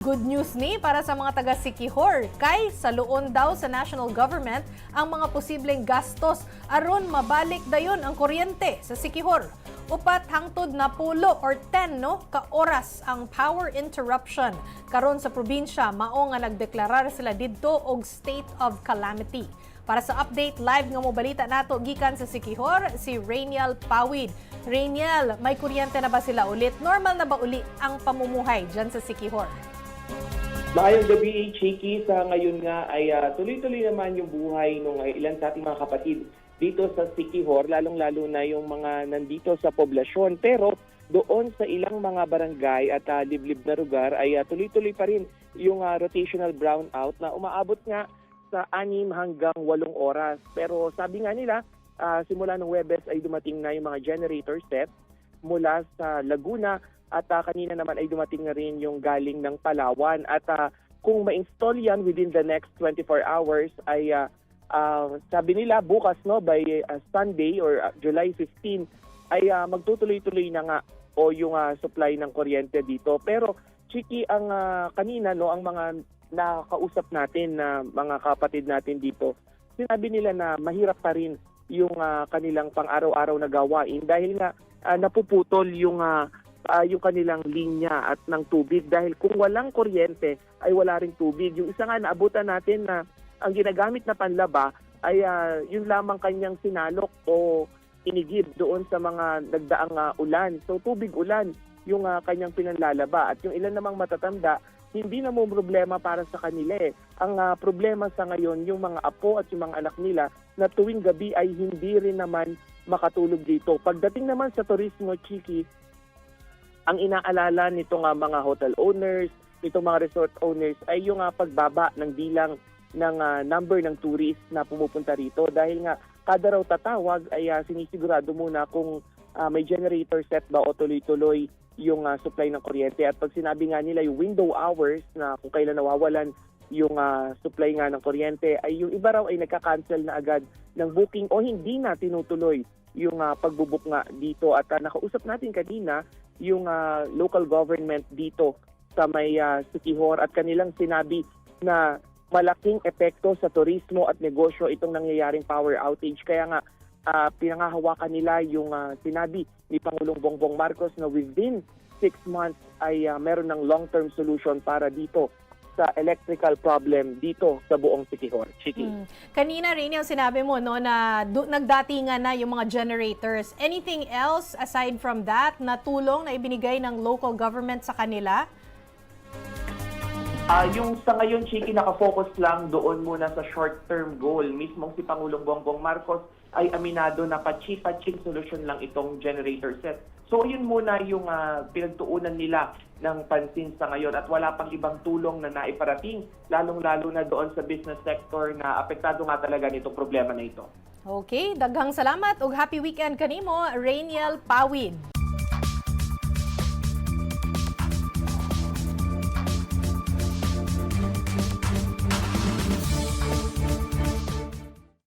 Good news ni para sa mga taga Siquijor, kay saluon daw sa national government ang mga posibleng gastos aron mabalik dayon ang kuryente sa Siquijor. Upat hangtod na 10 or 10 ka oras ang power interruption karon sa probinsya, mao nga nagdeklarar sila didto og state of calamity. Para sa update live nga mo balita nato gikan sa Siquijor, si Rainiel Pawid. Rainiel, may kuryente na ba sila ulit? Normal na ba uli ang pamumuhay diyan sa Siquijor? Maayong gabi, Chiki. Sa ngayon nga ay tuloy-tuloy naman yung buhay ng ilan sa ating mga kapatid dito sa Siquijor, lalong-lalo na yung mga nandito sa poblasyon. Pero doon sa ilang mga barangay at liblib na lugar ay tuloy-tuloy pa rin yung rotational brownout na umaabot nga sa 6 hanggang 8 oras. Pero sabi nga nila, simula ng Huwebes ay dumating na yung mga generator set mula sa Laguna. At kanina naman ay dumating na rin yung galing ng Palawan. At kung ma-install yan within the next 24 hours ay sabi nila bukas by Sunday or July 15 ay magtutuloy-tuloy na nga o yung supply ng kuryente dito. Pero Chiki, ang kanina ang mga nakausap natin na mga kapatid natin dito, sinabi nila na mahirap pa rin yung kanilang pang-araw-araw na gawain dahil nga napuputol yung kanilang linya at ng tubig dahil kung walang kuryente ay wala ring tubig. Yung isa nga naabutan natin na ang ginagamit na panlaba ay yun lamang kanyang sinalok o inigib doon sa mga nagdaang ulan. So tubig ulan yung kanyang pinanlalaba at yung ilan namang matatanda hindi na mo problema para sa kanila eh. Ang problema sa ngayon yung mga apo at yung mga anak nila na tuwing gabi ay hindi rin naman makatulog dito. Pagdating naman sa turismo, Chiki, ang inaalala nitong mga hotel owners, nitong mga resort owners ay yung pagbaba ng bilang ng number ng tourists na pumupunta rito dahil nga kada raw tatawag ay sinisigurado muna kung may generator set ba o tuloy-tuloy yung supply ng kuryente. At pag sinabi nga nila yung window hours na kung kailan nawawalan yung supply nga ng kuryente ay yung iba raw ay nagka-cancel na agad ng booking o hindi na tinutuloy yung pagbubuk nga dito. At nakausap natin kanina yung local government dito sa may Siquijor at kanilang sinabi na malaking epekto sa turismo at negosyo itong nangyayaring power outage. Kaya nga pinangahawakan nila yung sinabi ni Pangulong Bongbong Marcos na within 6 months ay meron ng long-term solution para dito sa electrical problem dito sa buong Siquijor. Chiki. Kanina rin yung sinabi mo na nagdatingan na yung mga generators. Anything else aside from that na tulong na ibinigay ng local government sa kanila? Yung sa ngayon, Chiki, nakafocus lang doon muna sa short-term goal. Mismong si Pangulong Bongbong Marcos ay aminado na patsi-patsing solution lang itong generator set. So yun muna yung pinagtuunan nila ng pansin sa ngayon at wala pang ibang tulong na naiparating, lalong-lalo na doon sa business sector na apektado nga talaga nitong problema na ito. Okay, daghang salamat ug happy weekend kanimo, Rainiel Pawid.